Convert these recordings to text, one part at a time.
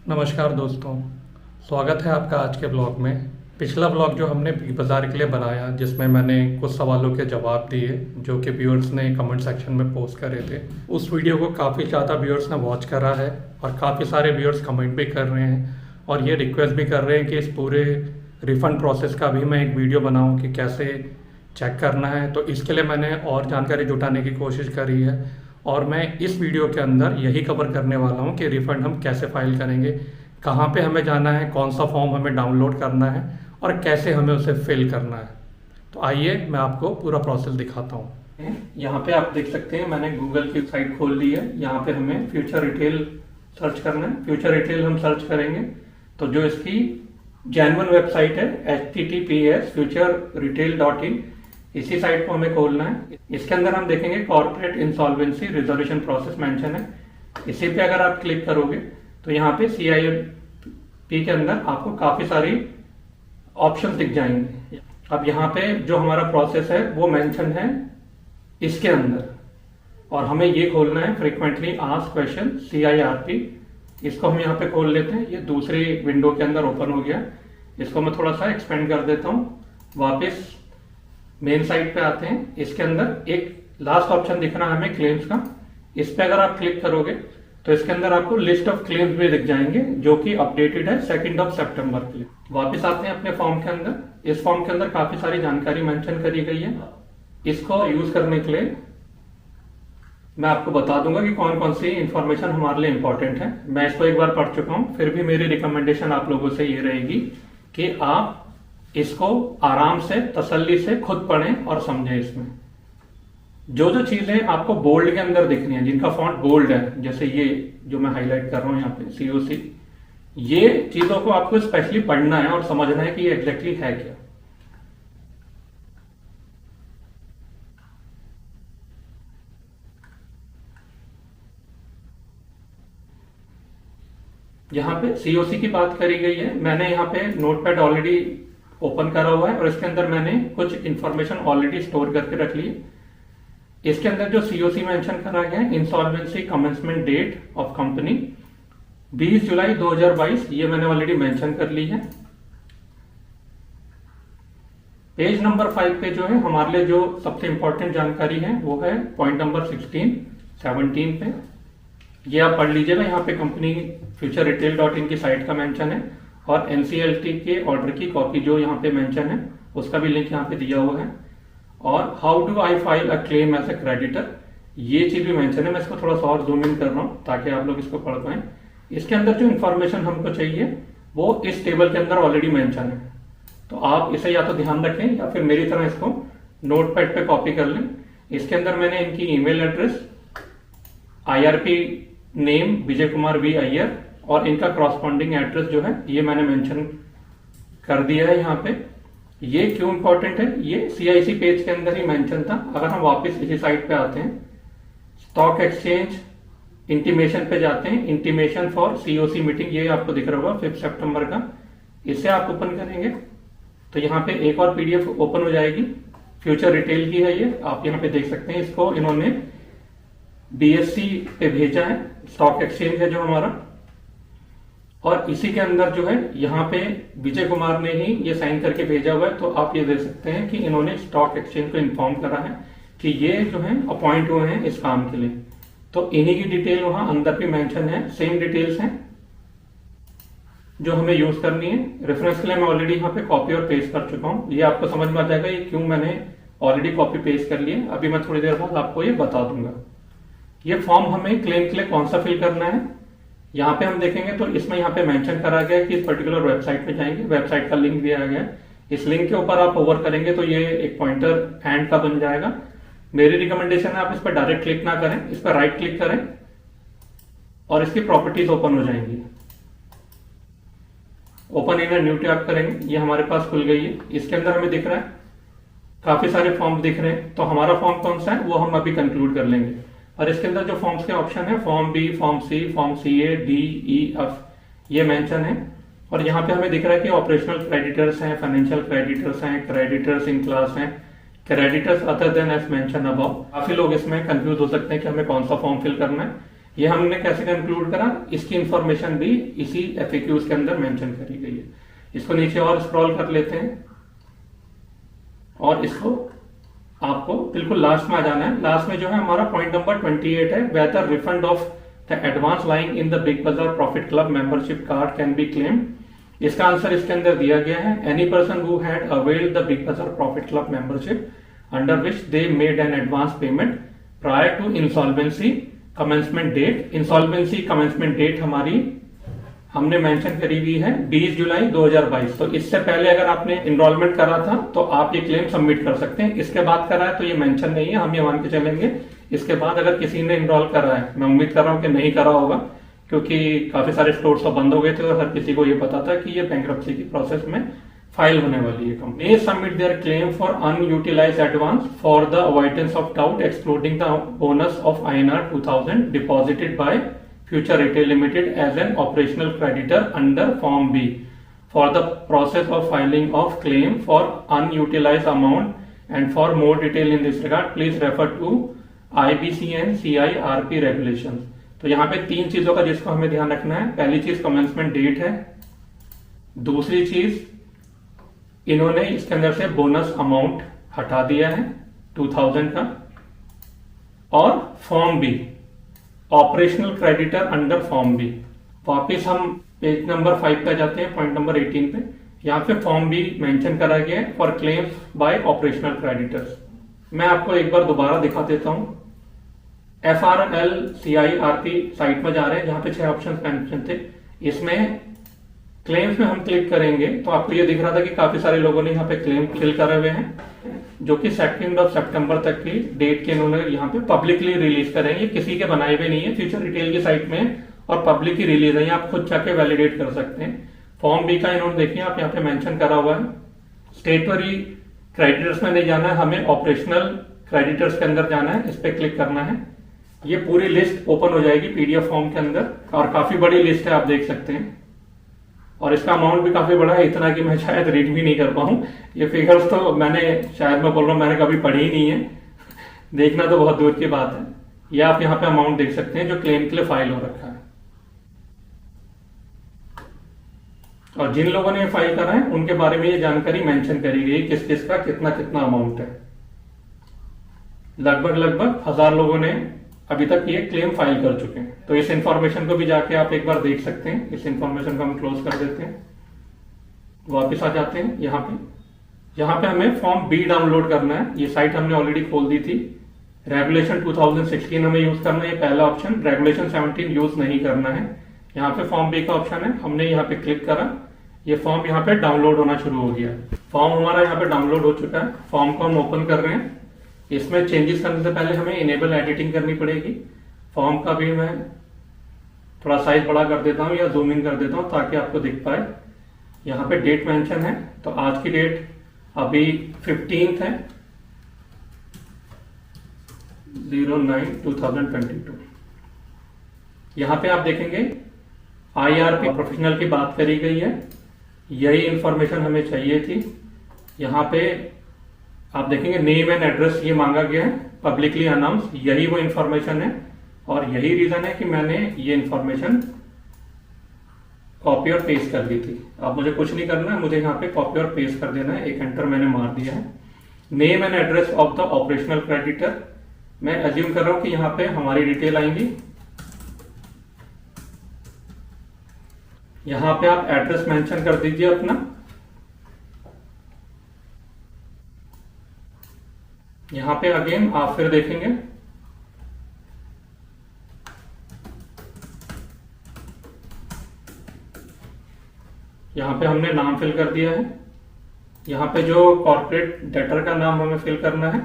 नमस्कार दोस्तों, स्वागत है आपका आज के ब्लॉग में। पिछला ब्लॉग जो हमने बिग बाज़ार के लिए बनाया, जिसमें मैंने कुछ सवालों के जवाब दिए जो कि व्यूअर्स ने कमेंट सेक्शन में पोस्ट करे थे, उस वीडियो को काफ़ी ज़्यादा व्यूअर्स ने वॉच करा है और काफ़ी सारे व्यूअर्स कमेंट भी कर रहे हैं और ये रिक्वेस्ट भी कर रहे हैं कि इस पूरे रिफ़ंड प्रोसेस का भी मैं एक वीडियो बनाऊँ कि कैसे चेक करना है। तो इसके लिए मैंने और जानकारी जुटाने की कोशिश करी है और मैं इस वीडियो के अंदर यही कवर करने वाला हूँ कि रिफ़ंड हम कैसे फाइल करेंगे, कहाँ पे हमें जाना है, कौन सा फॉर्म हमें डाउनलोड करना है और कैसे हमें उसे फिल करना है। तो आइए मैं आपको पूरा प्रोसेस दिखाता हूँ। यहाँ पे आप देख सकते हैं मैंने गूगल की साइट खोल ली है। यहाँ पे हमें फ्यूचर रिटेल सर्च करना है। फ्यूचर रिटेल हम सर्च करेंगे तो जो इसकी जेन्युइन वेबसाइट है https://futureretail.in, इसी साइट को हमें खोलना है। इसके अंदर हम देखेंगे corporate insolvency resolution process mention है। इसी पे अगर आप क्लिक करोगे तो यहाँ पे CIP के अंदर आपको काफी सारी ऑप्शन दिख जाएंगे। अब यहाँ पे जो हमारा प्रोसेस है वो मेंशन है इसके अंदर और हमें ये खोलना है फ्रीक्वेंटली आस्क्ड क्वेश्चन CIRP। इसको हम यहाँ पे खोल लेते हैं। ये दूसरी विंडो के अंदर ओपन हो गया। इसको मैं थोड़ा सा एक्सपेंड कर देता हूँ। वापस मेन साइट पे आते हैं। इसके अंदर एक लास्ट ऑप्शन दिख रहा है हमें क्लेम्स का। इस पे अगर आप क्लिक करोगे तो इसके अंदर आपको लिस्ट ऑफ क्लेम्स भी दिख जाएंगे जो कि अपडेटेड है 2 सितंबर के लिए। वापस आते हैं अपने फॉर्म के अंदर। इस फॉर्म के अंदर काफी सारी जानकारी मेंशन करी गई है। इसको यूज करने के लिए मैं आपको बता दूंगा कि कौन कौन सी इंफॉर्मेशन हमारे लिए इंपॉर्टेंट है। मैं इसको एक बार पढ़ चुका हूं, फिर भी मेरी रिकमेंडेशन आप लोगों से ये रहेगी कि आप इसको आराम से तसल्ली से खुद पढ़ें और समझें। इसमें जो जो चीजें आपको बोल्ड के अंदर दिख रही हैं, जिनका फॉन्ट बोल्ड है, जैसे ये जो मैं हाईलाइट कर रहा हूं यहाँ पे COC, ये चीजों को आपको स्पेशली पढ़ना है और समझना है कि ये एग्जैक्टली है क्या। यहाँ पे COC की बात करी गई है। मैंने यहाँ पे नोटपैड ऑलरेडी ओपन करा हुआ है और इसके अंदर मैंने कुछ इंफॉर्मेशन ऑलरेडी स्टोर करके रख ली है। इसके अंदर जो COC मेंशन करा गया है, insolvency commencement date of company 20 जुलाई 2022, ये मैंने ऑलरेडी मेंशन कर ली है। पेज नंबर 5 पे जो है हमारे लिए जो सबसे इंपॉर्टेंट जानकारी है वो है पॉइंट नंबर 17 पे। ये आप पढ़ लीजिएगा। यहाँ पे कंपनी futureretail.in की साइट का मेंशन है और NCLT के ऑर्डर की कॉपी जो यहाँ पे मेंशन है उसका भी लिंक यहाँ पे दिया हुआ है। और how do I file a claim as a creditor, ये चीज भी मेंशन है। मैं इसको थोड़ा सा और जूम इन कर रहा हूँ ताकि आप लोग इसको पढ़ पाए। इसके अंदर जो इन्फॉर्मेशन हमको चाहिए वो इस टेबल के अंदर ऑलरेडी मेंशन है। तो आप इसे या तो ध्यान रखें या फिर मेरी तरह इसको नोटपैड पे कॉपी कर लें। इसके अंदर मैंने इनकी email address, IRP name Vijay Kumar V Iyer और इनका क्रॉसपॉन्डिंग एड्रेस जो है ये मैंने मेंशन कर दिया है यहाँ पे। ये क्यों इंपॉर्टेंट है, ये CIC पेज के अंदर ही मेंशन था। अगर हम वापस इसी साइट पे आते हैं, स्टॉक एक्सचेंज इंटीमेशन पे जाते हैं, इंटीमेशन फॉर COC मीटिंग, ये आपको दिख रहा होगा 5 सितंबर का। इसे आप ओपन करेंगे तो यहाँ पे एक और PDF ओपन हो जाएगी। फ्यूचर रिटेल की है ये, आप यहाँ पे देख सकते हैं। इसको इन्होंने BSE पे भेजा है, स्टॉक एक्सचेंज है जो हमारा। और इसी के अंदर जो है यहाँ पे विजय कुमार ने ही ये साइन करके भेजा हुआ है। तो आप ये देख सकते हैं कि इन्होंने स्टॉक एक्सचेंज को इन्फॉर्म करा है कि ये जो है अपॉइंट हुए हैं इस काम के लिए। तो इन्हीं की डिटेल वहां अंदर भी मेंशन है। सेम डिटेल्स हैं जो हमें यूज करनी है। रेफरेंस के लिए मैं ऑलरेडी यहाँ पे कॉपी और पेस्ट कर चुका हूँ। ये आपको समझ में आ जाएगा ये क्यों मैंने ऑलरेडी कॉपी पेस्ट कर लिया। अभी मैं थोड़ी देर बाद आपको ये बता दूंगा। ये फॉर्म हमें क्लेम के लिए कौन सा फिल करना है, यहाँ पे हम देखेंगे तो इसमें यहाँ पे मेंशन करा गया है कि इस पर्टिकुलर वेबसाइट पे जाएंगे। वेबसाइट का लिंक दिया गया है। इस लिंक के ऊपर आप ओवर करेंगे तो ये एक पॉइंटर हैंड का बन जाएगा। मेरी रिकमेंडेशन है आप इस पर डायरेक्ट क्लिक ना करें, इस पर राइट क्लिक करें और इसकी प्रॉपर्टीज ओपन हो जाएंगी। ओपन इन न्यू टैब करेंगे, ये हमारे पास खुल गई है। इसके अंदर हमें दिख रहा है काफी सारे फॉर्म दिख रहे हैं। तो हमारा फॉर्म कौन सा है वो हम अभी कंक्लूड कर लेंगे। और इसके अंदर जो फॉर्म्स के ऑप्शन है, form B, form C, form CA, D, E, F, ये मेंशन है। और यहाँ पे हमें दिख रहा है कि ऑपरेशनल क्रेडिटर्स हैं, फाइनेंशियल क्रेडिटर्स हैं, क्रेडिटर्स इन क्लास हैं, creditors other than as mention above. काफी लोग इसमें कंफ्यूज हो सकते हैं कि हमें कौन सा फॉर्म फिल करना है। ये हमने कैसे कंक्लूड करा, इसकी इंफॉर्मेशन भी इसी FAQs के अंदर मेंशन करी गई है। इसको नीचे और स्क्रॉल कर लेते हैं और इसको आपको बिल्कुल लास्ट में आ जाना है। लास्ट में जो है हमारा पॉइंट नंबर 28 है, whether refund of the advance lying in the Big Bazaar profit club membership card can be claimed. इसका आंसर इसके अंदर दिया गया है, any person who had availed the Big Bazaar profit club membership under which they made an advance payment prior to insolvency commencement date. Insolvency commencement date हमारी हमने mention करी हुई है 20 जुलाई 2022। तो इससे पहले अगर आपने इनरोलमेंट करा था तो आप ये क्लेम सबमिट कर सकते हैं। इसके बाद करा है तो ये मेंशन नहीं है, हम ये मान के चलेंगे। इसके बाद अगर किसी ने इनरोल करा है, मैं उम्मीद कर रहा हूं कि नहीं करा होगा, क्योंकि काफी सारे स्टोर्स तो बंद हो गए थे और हर किसी को ये पता था कि ये बैंक्रप्सी की प्रोसेस में फाइल होने वाली है। Company submit there claim for unutilised advance for the avoidance of doubt excluding the bonus of INR 2000 deposited bye Future Retail Limited as an operational creditor under Form B for the process of filing of claim for unutilized amount and for more detail in this regard please refer to IBC and CIRP regulations। तो यहाँ पे 3 चीजों का जिसको हमें ध्यान रखना है। पहली चीज कमेंसमेंट डेट है, दूसरी चीज इन्होंने इसके अंदर से बोनस अमाउंट हटा दिया है 2000 का, और form B operational creditor under form B. वापिस हम पेज नंबर 5 पे जाते हैं, पॉइंट नंबर 18 पे। यहाँ पे फॉर्म बी मेंशन करा गया है for claims by operational creditors. मैं आपको एक बार दोबारा दिखा देता हूं। FRL CIRP साइट में जा रहे हैं जहां पे 6 ऑप्शन मेंशन थे। इसमें क्लेम्स में हम क्लिक करेंगे तो आपको ये दिख रहा था कि काफी सारे लोगों ने यहाँ पे क्लेम फिल करे हुए हैं, जो कि 2 सितंबर तक की डेट के इन्होंने यहाँ पे पब्लिकली रिलीज करेंगे। किसी के बनाए हुए नहीं है, फ्यूचर रिटेल की साइट में और पब्लिक की रिलीज है, आप खुद जाके वैलिडेट कर सकते हैं। फॉर्म बी का इन्होंने देखिए आप यहाँ पे मेंशन करा हुआ है। स्टेटरी क्रेडिटर्स में नहीं जाना है, हमें ऑपरेशनल क्रेडिटर्स के अंदर जाना है, इस पे क्लिक करना है। ये पूरी लिस्ट ओपन हो जाएगी PDF फॉर्म के अंदर और काफी बड़ी लिस्ट है, आप देख सकते हैं। और इसका अमाउंट भी काफी बड़ा है, इतना कि मैं शायद रीड भी नहीं कर पाऊं। ये फिगर्स तो मैंने शायद मैं बोल रहा हूं मैंने कभी पढ़ी ही नहीं है, देखना तो बहुत दूर की बात है। ये आप यहाँ पे अमाउंट देख सकते हैं जो क्लेम के लिए फाइल हो रखा है, और जिन लोगों ने फाइल करा है उनके बारे में ये जानकारी मेंशन करी गई, किस किस का कितना कितना अमाउंट है। लगभग 1000 लोगों ने अभी तक ये क्लेम फाइल कर चुके हैं। तो इस इंफॉर्मेशन को भी जाके आप एक बार देख सकते हैं। इस इंफॉर्मेशन को हम क्लोज कर देते हैं, वापस आ जाते हैं। यहाँ पे हमें फॉर्म बी डाउनलोड करना है। ये साइट हमने ऑलरेडी खोल दी थी। रेगुलेशन 2016 हमें यूज करना है, ये पहला ऑप्शन। रेगुलेशन 17 यूज नहीं करना है। यहाँ पे फॉर्म बी का ऑप्शन है, हमने यहाँ पे क्लिक करा, ये फॉर्म यहाँ पे डाउनलोड होना शुरू हो गया। फॉर्म हमारा यहाँ पे डाउनलोड हो चुका है। फॉर्म को हम ओपन कर रहे हैं। इसमें चेंजेस करने से पहले हमें इनेबल एडिटिंग करनी पड़ेगी। फॉर्म का भी मैं थोड़ा साइज बड़ा कर देता हूं या जूम इन कर देता हूं ताकि आपको दिख पाए। यहाँ पे डेट मेंशन है, तो आज की डेट अभी 15 है 09/2022। यहाँ पे आप देखेंगे IRP प्रोफेशनल की बात करी गई है, यही इंफॉर्मेशन हमें चाहिए थी। यहाँ पे आप देखेंगे नेम एंड एड्रेस ये मांगा गया है, पब्लिकली अनाउंस, यही वो इंफॉर्मेशन है और यही रीजन है कि मैंने ये इंफॉर्मेशन कॉपी और पेस्ट कर दी थी। अब मुझे कुछ नहीं करना है, मुझे यहाँ पे कॉपी और पेस्ट कर देना है। एक एंटर मैंने मार दिया है। Name and address of the operational creditor, मैं अज्यूम कर रहा हूं कि यहाँ पे हमारी डिटेल आएंगी। यहाँ पे आप एड्रेस मेंशन कर दीजिए अपना। यहाँ पे अगेन आप फिर देखेंगे यहाँ पे हमने नाम फिल कर दिया है। यहाँ पे जो कॉर्पोरेट डेटर का नाम हमें फिल करना है,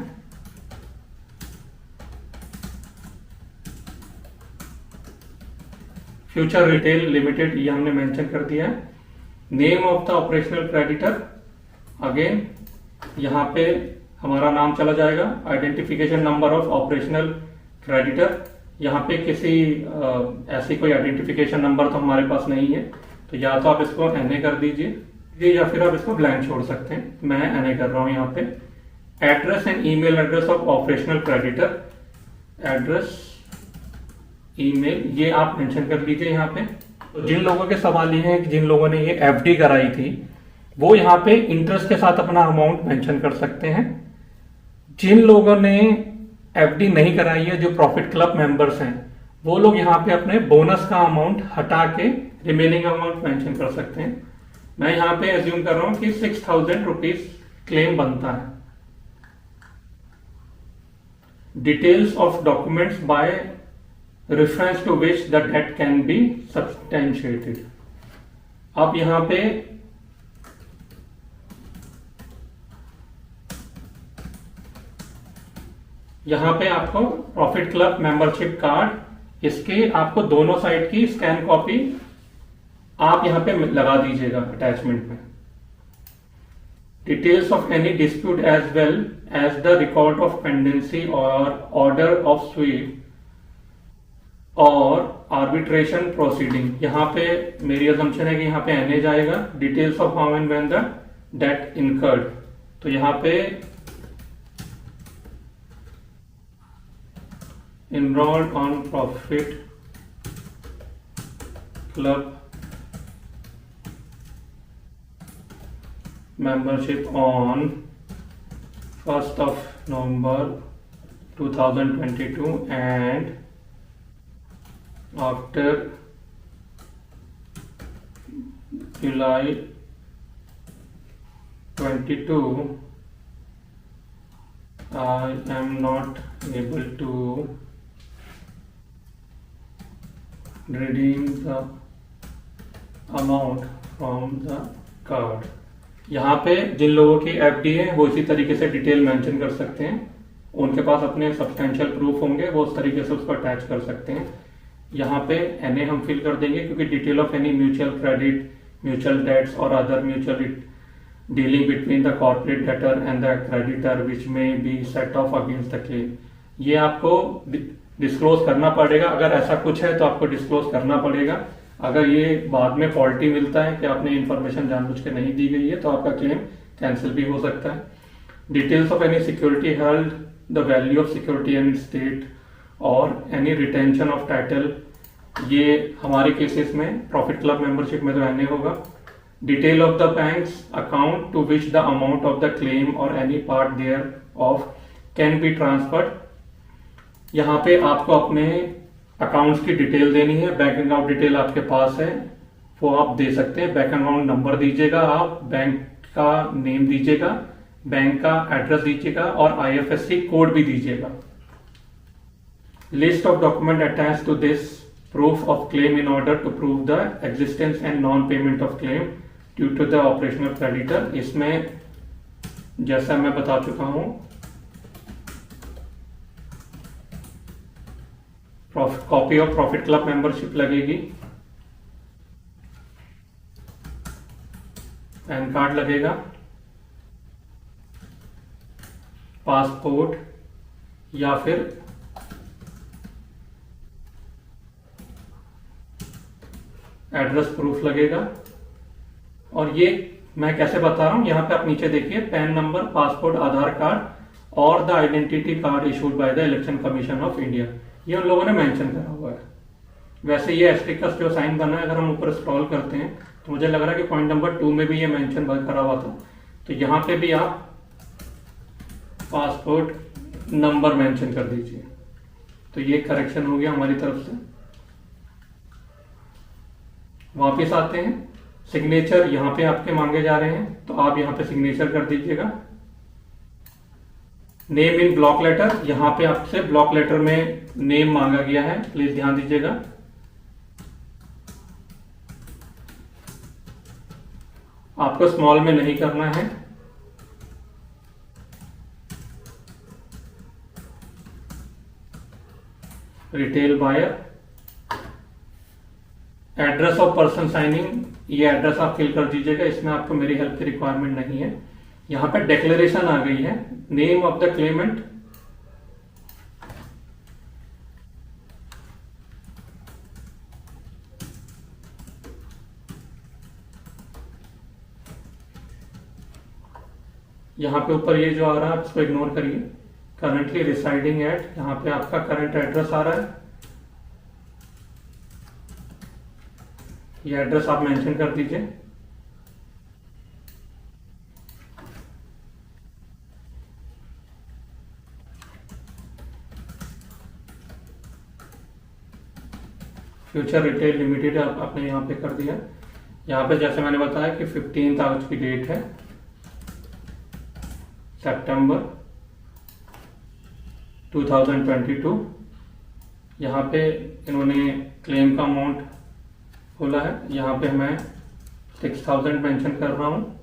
फ्यूचर रिटेल लिमिटेड, ये हमने मेंशन कर दिया है। Name of the operational creditor, again यहाँ पे हमारा नाम चला जाएगा। Identification number of operational creditor, यहाँ पे किसी ऐसी कोई आइडेंटिफिकेशन नंबर तो हमारे पास नहीं है, तो या तो आप इसको NA कर दीजिए या फिर आप इसको ब्लैंक छोड़ सकते हैं। मैं NA कर रहा हूं। यहाँ पे address and email address of operational creditor, address email, ये आप मेंशन कर लीजिए यहाँ पे। तो जिन लोगों के सवाल ये हैं कि जिन लोगों ने ये एफडी कराई थी वो यहाँ पे इंटरेस्ट के साथ अपना अमाउंट मेंशन कर सकते हैं। जिन लोगों ने एफडी नहीं कराई है, जो प्रॉफिट क्लब मेंबर्स हैं, वो लोग यहाँ पे अपने बोनस का अमाउंट हटा के रिमेनिंग अमाउंट मेंशन कर सकते हैं। मैं यहाँ पे एज्यूम कर रहा हूं कि 6,000 रुपीज क्लेम बनता है। Details of documents by reference to which the debt can be substantiated. अब यहां पे आपको प्रॉफिट क्लब मेंबरशिप कार्ड, इसके आपको दोनों साइड की स्कैन कॉपी आप यहां पे लगा दीजिएगा अटैचमेंट में। Details of any dispute as well as the record of pendency और ऑर्डर ऑफ स्वीट और आर्बिट्रेशन प्रोसीडिंग। यहां पे मेरी असम्पशन है कि यहां पे एनए जाएगा। Details of how and when the debt incurred, तो यहां पे enrolled on profit club membership on 1st of November 2022 and after July 22 I am not able to redeem the amount from the card। यहाँ पे जिन लोगों की FD है वो इसी तरीके से डिटेल मेंशन कर सकते हैं। उनके पास अपने सब्सटेंशियल प्रूफ होंगे, वो उस तरीके से उसको अटैच कर सकते हैं। यहाँ पे एनए हम फिल कर देंगे क्योंकि detail of any mutual credit, mutual debts और other mutual dealing between the corporate debtor and the creditor which may be set off against the claim, ये आपको डिस्क्लोज करना पड़ेगा। अगर ऐसा कुछ है तो आपको डिस्क्लोज करना पड़ेगा। अगर ये बाद में फॉल्टी मिलता है कि आपने इंफॉर्मेशन जानबूझ के नहीं दी गई है तो आपका क्लेम कैंसिल भी हो सकता है। Details of any security held, the value of security and state और एनी रिटेंशन ऑफ टाइटल, ये हमारे केसेस में प्रॉफिट क्लब मेंबरशिप में तो एनए होगा। Detail of the banks account to which the amount of the claim or any part thereof can be transferred, यहाँ पे आपको अपने अकाउंट्स की डिटेल देनी है। बैंक अकाउंट डिटेल आपके पास है वो आप दे सकते हैं। बैंक अकाउंट नंबर दीजिएगा, आप बैंक का नेम दीजिएगा, बैंक का एड्रेस दीजिएगा और आईएफएससी कोड भी दीजिएगा। List of document attach to this proof of claim in order to prove the existence and non payment of claim due to the operational creditor. इसमें जैसा मैं बता चुका हूं, copy of profit club membership लगेगी, PAN card लगेगा, passport या फिर एड्रेस प्रूफ लगेगा। और ये मैं कैसे बता रहा हूं, यहां पे आप नीचे देखिए पैन नंबर, पासपोर्ट, आधार कार्ड और the identity card issued by the election commission of India, ये उन लोगों ने मेंशन करा हुआ है। वैसे ये एस्टेरिस्क जो साइन बना है, अगर हम ऊपर स्क्रॉल करते हैं तो मुझे लग रहा है कि पॉइंट नंबर 2 में भी ये मेंशन करा हुआ था, तो यहां पे भी आप पासपोर्ट नंबर मेंशन कर दीजिए। तो ये करेक्शन हो गया हमारी तरफ से। वापिस आते हैं, सिग्नेचर यहां पे आपके मांगे जा रहे हैं तो आप यहां पे सिग्नेचर कर दीजिएगा। नेम इन ब्लॉक लेटर, यहां पे आपसे ब्लॉक लेटर में नेम मांगा गया है, प्लीज ध्यान दीजिएगा। आपको स्मॉल में नहीं करना है। Retail buyer, address of person signing, ये एड्रेस आप फिल कर दीजिएगा, इसमें आपको मेरी हेल्प की रिक्वायरमेंट नहीं है। यहां पे डिक्लेरेशन आ गई है, नेम ऑफ द क्लेमेंट, यहां पे ऊपर ये जो आ रहा है आप इसको इग्नोर करिए। करंटली रिसाइडिंग एट, यहां पे आपका करंट एड्रेस आ रहा है। ये एड्रेस आप मेंशन कर दीजिए। फ्यूचर रिटेल लिमिटेड आपने यहाँ पे कर दिया। यहाँ पे जैसे मैंने बताया कि 15 आज की डेट है, सितंबर 2022। यहाँ पे इन्होंने क्लेम का अमाउंट बोला है, यहाँ पे मैं 6000 मेंशन कर रहा हूँ।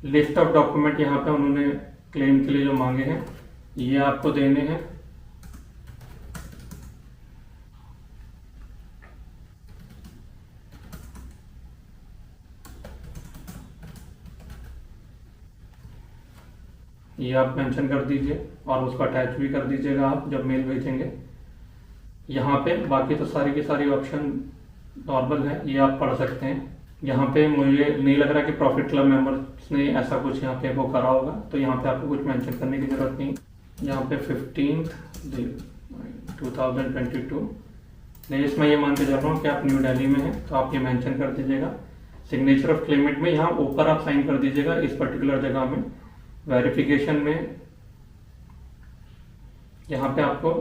लिस्ट ऑफ डॉक्यूमेंट यहाँ पे उन्होंने क्लेम के लिए जो मांगे हैं ये आपको देने हैं। ये आप मेंशन कर दीजिए और उसको अटैच भी कर दीजिएगा आप जब मेल भेजेंगे। यहाँ पे बाकी तो सारी की सारी ऑप्शन नॉर्मल है, ये आप पढ़ सकते हैं। यहाँ पे मुझे नहीं लग रहा कि प्रॉफिट क्लब मेंबर्स ने ऐसा कुछ यहाँ पे वो करा होगा, तो यहाँ पे आपको कुछ मेंशन करने की जरूरत नहीं। यहाँ पे 15 2022 नहीं, इसमें ये मान के चल रहा हूँ कि आप न्यू दिल्ली में हैं, तो आप ये मेंशन कर दीजिएगा। सिग्नेचर ऑफ क्लेमेंट में यहाँ ऊपर आप साइन कर दीजिएगा इस पर्टिकुलर जगह में। वेरिफिकेशन में यहाँ पे आपको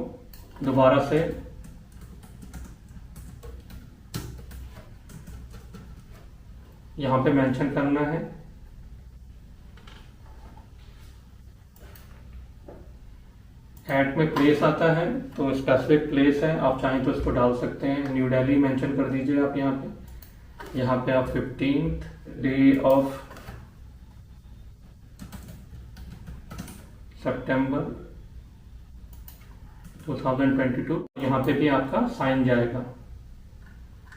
दोबारा से यहाँ पे मेंशन करना है। ऐड में प्लेस आता है तो स्पेसिफिक प्लेस है, आप चाहें तो इसको डाल सकते हैं। न्यू दिल्ली मेंशन कर दीजिए आप यहाँ पे आप 15th डे ऑफ सितंबर 2022, यहाँ पे भी आपका साइन जाएगा।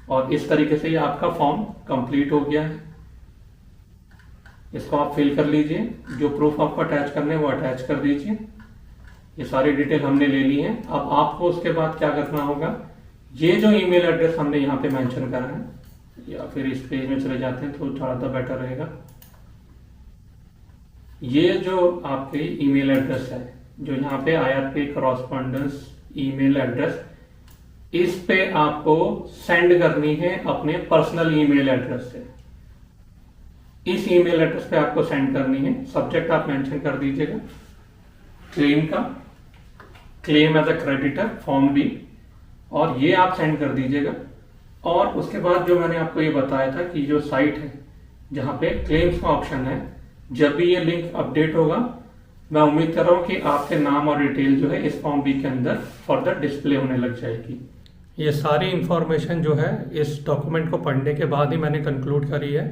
और इस तरीके से ये आपका फॉर्म कंप्लीट हो गया है। इसको आप फिल कर लीजिए, जो प्रूफ आपको अटैच करने हैं वो अटैच कर दीजिए। ये सारी डिटेल हमने ले ली है। अब आपको उसके बाद क्या करना होगा, ये जो ईमेल एड्रेस हमने यहाँ पे मेंशन करा है, या फिर इस पेज में चले जाते हैं तो ज़्यादा बेटर रहेगा। ये जो आपके ईमेल एड्रेस है, जो यहाँ पे IRP कॉरेस्पॉन्डेंस ईमेल एड्रेस, इस पे आपको सेंड करनी है अपने पर्सनल ईमेल एड्रेस से। इस ईमेल एड्रेस पे आपको सेंड करनी है। सब्जेक्ट आप मेंशन कर दीजिएगा क्लेम का, claim as a creditor form B, और ये आप सेंड कर दीजिएगा। और उसके बाद जो मैंने आपको ये बताया था कि जो साइट है जहाँ पे क्लेम्स का ऑप्शन है, जब भी ये लिंक अपडेट होगा, मैं उम्मीद कर रहा हूँ कि आपके नाम और डिटेल जो है इस फॉर्म B के अंदर फर्दर डिस्प्ले होने लग जाएगी। ये सारी इंफॉर्मेशन जो है इस डॉक्यूमेंट को पढ़ने के बाद ही मैंने कंक्लूड करी है।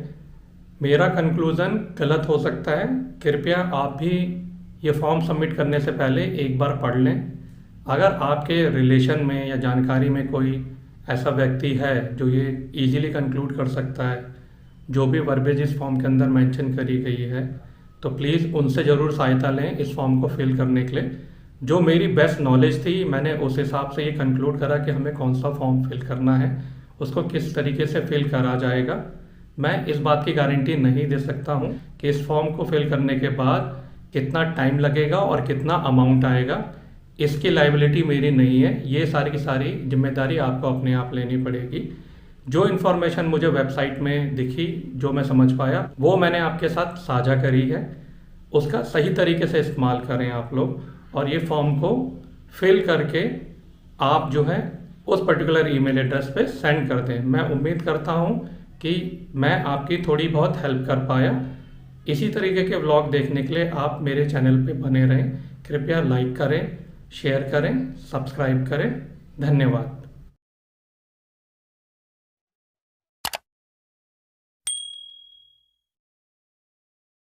मेरा कंक्लूजन गलत हो सकता है, कृपया आप भी ये फॉर्म सबमिट करने से पहले एक बार पढ़ लें। अगर आपके रिलेशन में या जानकारी में कोई ऐसा व्यक्ति है जो ये इजीली कंक्लूड कर सकता है जो भी वर्बेज इस फॉर्म के अंदर मेंशन करी गई है, तो प्लीज़ उनसे ज़रूर सहायता लें इस फॉर्म को फिल करने के लिए। जो मेरी बेस्ट नॉलेज थी, मैंने उस हिसाब से ये कंक्लूड करा कि हमें कौन सा फॉर्म फिल करना है, उसको किस तरीके से फिल करा जाएगा। मैं इस बात की गारंटी नहीं दे सकता हूँ कि इस फॉर्म को फिल करने के बाद कितना टाइम लगेगा और कितना अमाउंट आएगा। इसकी लायबिलिटी मेरी नहीं है, ये सारी की सारी जिम्मेदारी आपको अपने आप लेनी पड़ेगी। जो इन्फॉर्मेशन मुझे वेबसाइट में दिखी, जो मैं समझ पाया, वो मैंने आपके साथ साझा करी है। उसका सही तरीके से इस्तेमाल करें आप लोग, और ये फॉर्म को फिल करके आप जो है उस पर्टिकुलर ईमेल एड्रेस पे सेंड कर दें। मैं उम्मीद करता हूँ कि मैं आपकी थोड़ी बहुत हेल्प कर पाया। इसी तरीके के व्लॉग देखने के लिए आप मेरे चैनल पे बने रहें। कृपया लाइक करें, शेयर करें, सब्सक्राइब करें। धन्यवाद।